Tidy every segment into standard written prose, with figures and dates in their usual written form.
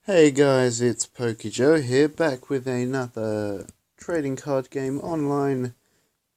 Hey guys, it's PokeJoe here, back with another trading card game online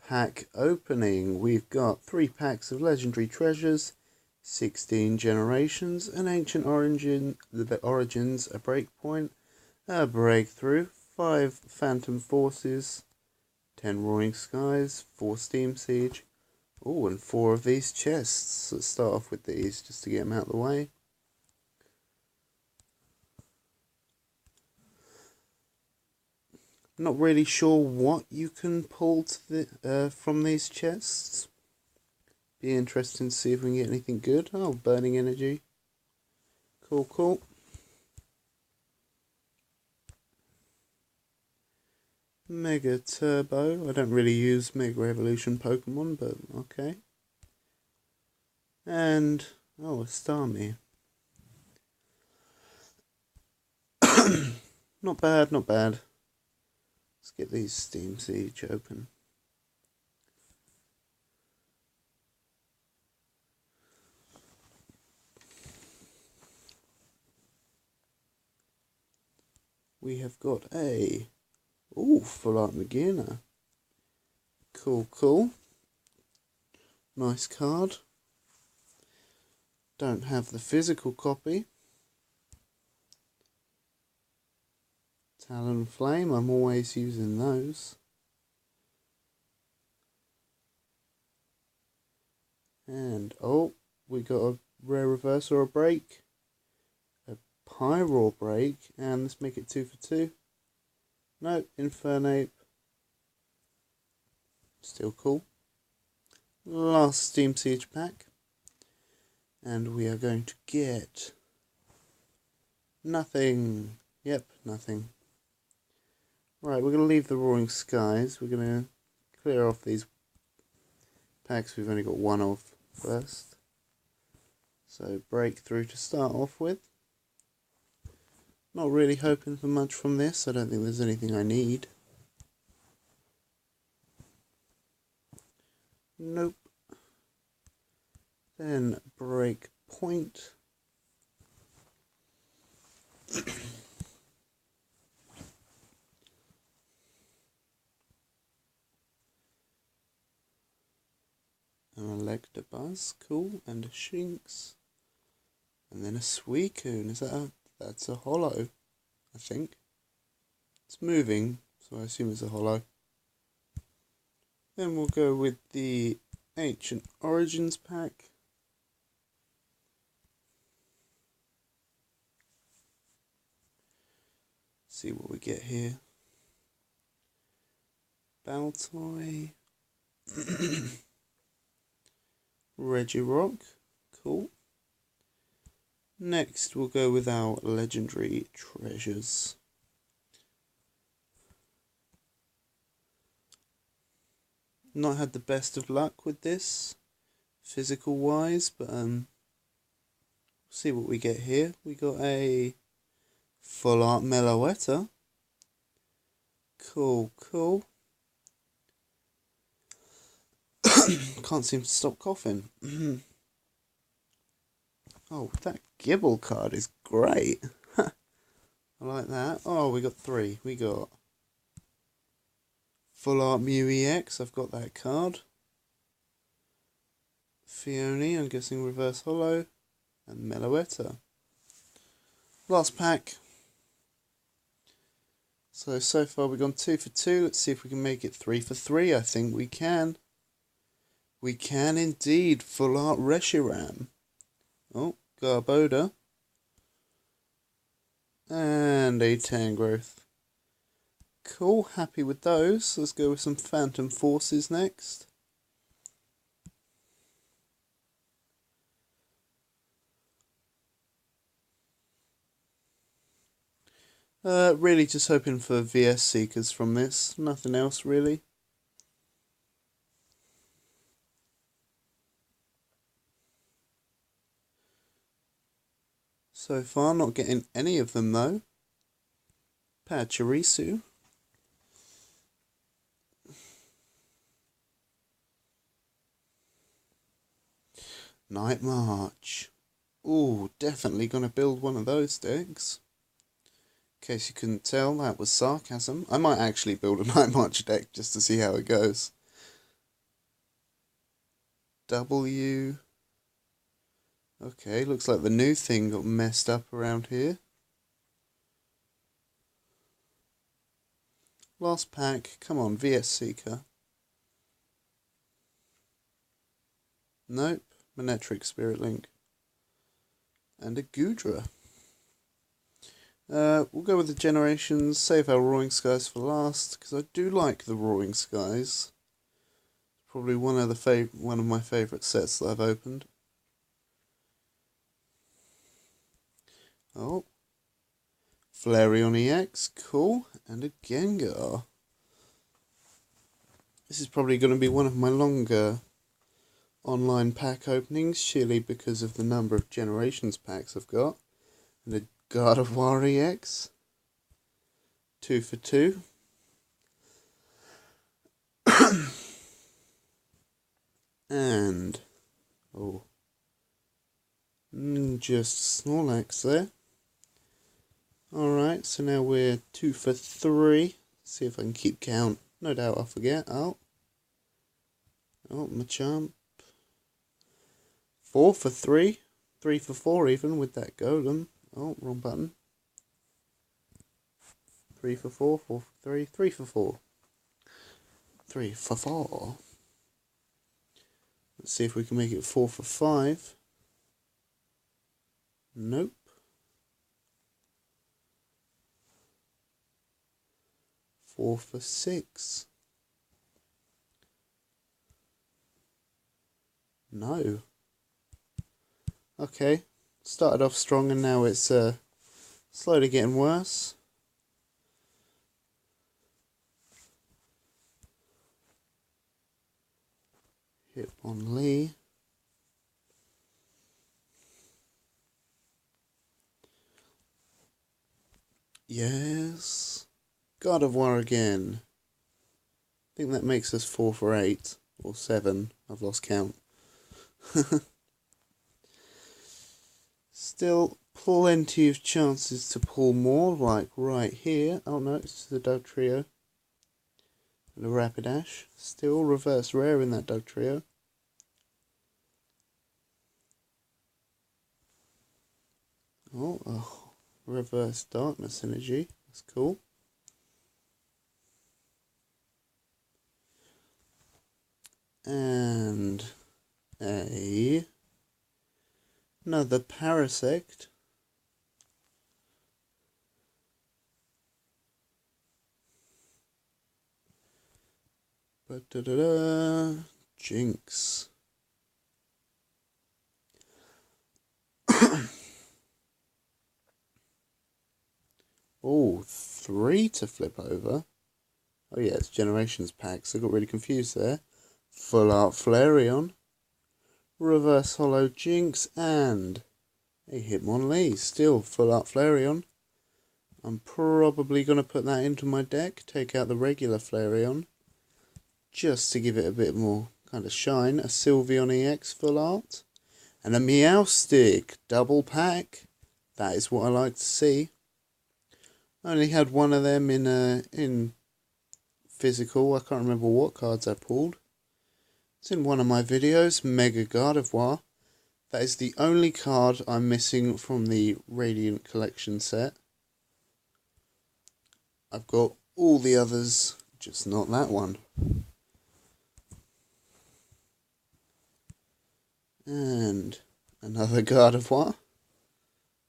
pack opening. We've got 3 packs of Legendary Treasures, 16 Generations, an Ancient Origins, a Breakpoint, a Breakthrough, 5 Phantom Forces, 10 Roaring Skies, 4 Steam Siege, and 4 of these chests. Let's start off with these just to get them out of the way. Not really sure what you can pull from these chests. Be interesting to see if we can get anything good. Oh, burning energy. Cool. Mega Turbo. I don't really use Mega Evolution Pokemon, but okay. And, a Starmie. Not bad. Let's get these Steam Siege open. We have got a Full Art Magina. Cool. Nice card. Don't have the physical copy. Talonflame, I'm always using those. And, we got a rare reverse or a break. A Pyroar break, and let's make it 2 for 2. No, Infernape. Still cool. Last Steam Siege pack. And we are going to get nothing. Yep, nothing. Right, we're going to leave the Roaring Skies. We're going to clear off these packs we've only got one of first. So, Breakthrough to start off with. Not really hoping for much from this. I don't think there's anything I need. Nope. Then Breakpoint. An Electabuzz, cool, and a Shinx. And then a Suicune. That's a holo, I think. It's moving, so I assume it's a holo. Then we'll go with the Ancient Origins pack. See what we get here. Baltoy. Regirock, cool. Next we'll go with our Legendary Treasures. Not had the best of luck with this, physical wise, but see what we get here. We got a Full Art Meloetta. Cool. Can't seem to stop coughing. Oh, that Gibble card is great. I like that. Oh, we got 3. We got Full Art Mew EX. I've got that card. Fione, I'm guessing reverse holo. And Meloetta. Last pack. So far we've gone 2 for 2. Let's see if we can make it 3 for 3. I think we can. We can indeed. Full Art Reshiram. Oh, Garbodor. And a Tangrowth. Cool, happy with those. Let's go with some Phantom Forces next. Really just hoping for VS Seekers from this. Nothing else really. So far, not getting any of them though. Pachirisu. Night March. Ooh, definitely gonna build one of those decks. case you couldn't tell, that was sarcasm. I might actually build a Night March deck just to see how it goes. W. Okay, looks like the new thing got messed up around here. Last pack, come on, VS Seeker. Nope, Monetric Spirit Link. And a Gudra. We'll go with the Generations, save our Roaring Skies for last, because I do like the Roaring Skies. Probably one of my favourite sets that I've opened. Oh, Flareon EX, cool, and a Gengar. This is probably going to be one of my longer online pack openings, surely because of the number of Generations packs I've got. And a Gardevoir EX, 2 for 2. And, oh, just Snorlax there. Alright, so now we're 2 for 3. See if I can keep count. No doubt I'll forget. Oh, Machamp. 4 for 3. 3 for 4 even with that Golem. Oh, wrong button. 3 for 4, 4 for 3, 3 for 4. 3 for 4. Let's see if we can make it 4 for 5. Nope. 4 for 6. No. Okay. Started off strong and now it's slowly getting worse. Hitmonlee. Yes. Gardevoir again. I think that makes us 4 for 8 or 7. I've lost count. Still plenty of chances to pull more, like right here. Oh no, it's the Dugtrio. And a Rapidash. Still reverse rare in that Dugtrio. Oh, reverse darkness energy. That's cool. And another Parasect. Jinx. Oh, 3 to flip over. Oh yeah, it's Generations packs. I got really confused there. Full Art Flareon, Reverse Hollow Jinx, and a Hitmonlee. Still Full Art Flareon. I'm probably going to put that into my deck, take out the regular Flareon, just to give it a bit more kind of shine. A Sylveon EX Full Art, and a Meowstic double pack. That is what I like to see. I only had one of them in physical. I can't remember what cards I pulled. It's in one of my videos, Mega Gardevoir. That is the only card I'm missing from the Radiant Collection set. I've got all the others, just not that one. And another Gardevoir.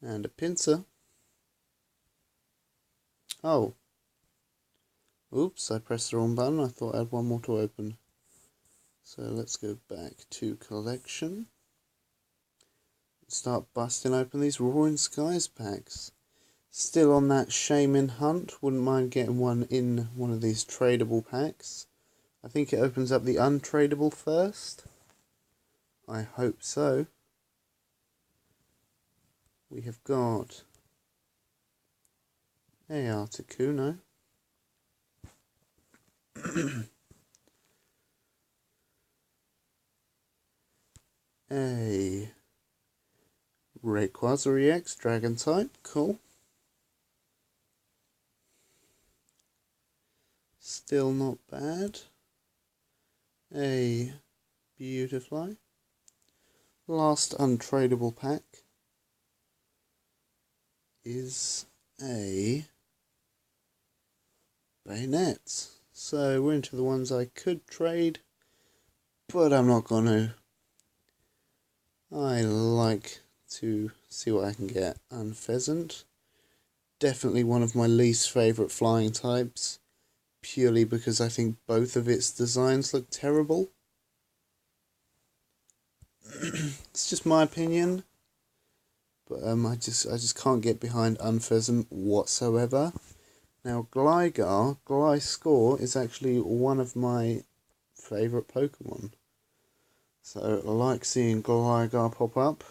And a Pinsir. Oh. Oops, I pressed the wrong button. I thought I had one more to open. So let's go back to collection. Start busting open these Roaring Skies packs. Still on that SHAYMIN hunt. Wouldn't mind getting one in one of these tradable packs. I think it opens up the untradable first. I hope so. We have got a Articuno. A Rayquaza EX Dragon type, cool. still not bad. A Beautifly. Last untradeable pack is a Bayonet. So we're into the ones I could trade, but I'm not gonna. I like to see what I can get. Unpheasant. Definitely one of my least favourite flying types, purely because I think both of its designs look terrible. It's just my opinion, but I just can't get behind Unpheasant whatsoever. Now Gliscor is actually one of my favourite Pokemon, so I like seeing Gligar pop up.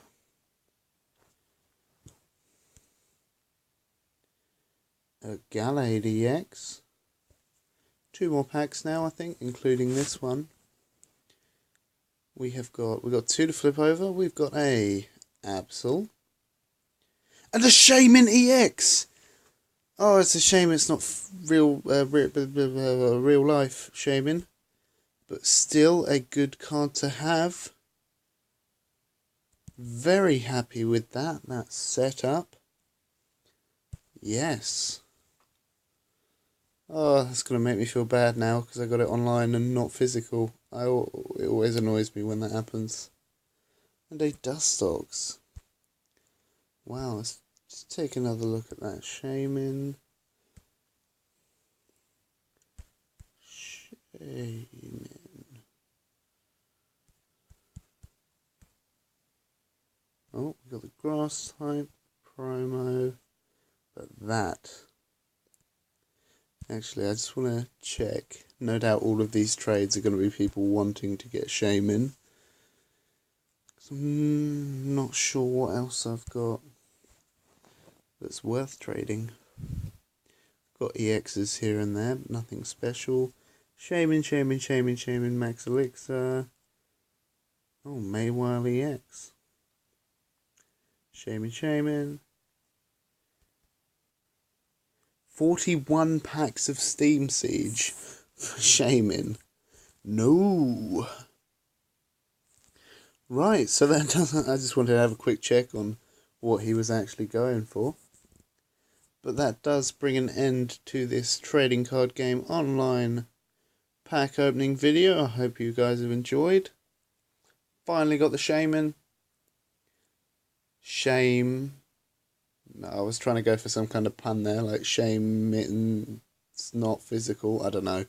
A Gallade EX. 2 more packs now, I think, including this one. We've got 2 to flip over. We've got a Absol and a SHAYMIN EX. Oh, it's a shame it's not real life SHAYMIN, but still a good card to have. Very happy with that. That's set up. Yes. Oh, that's going to make me feel bad now because I got it online and not physical. It always annoys me when that happens. And a Dustox. Wow, let's just take another look at that. SHAYMIN. Oh, we got the grass type promo. But that. Actually, I just want to check. No doubt all of these trades are going to be people wanting to get SHAYMIN. I'm not sure what else I've got that's worth trading. Got EXs here and there, but nothing special. SHAYMIN, Max Elixir. Oh, Maywile EX. SHAYMIN. 41 packs of Steam Siege for SHAYMIN. No. Right, so that doesn't. I just wanted to have a quick check on what he was actually going for. But that does bring an end to this trading card game online pack opening video. I hope you guys have enjoyed. Finally got the SHAYMIN. Shame. I was trying to go for some kind of pun there, like shame it's not physical. I don't know.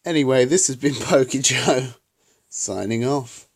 Anyway, this has been PokeJoe signing off.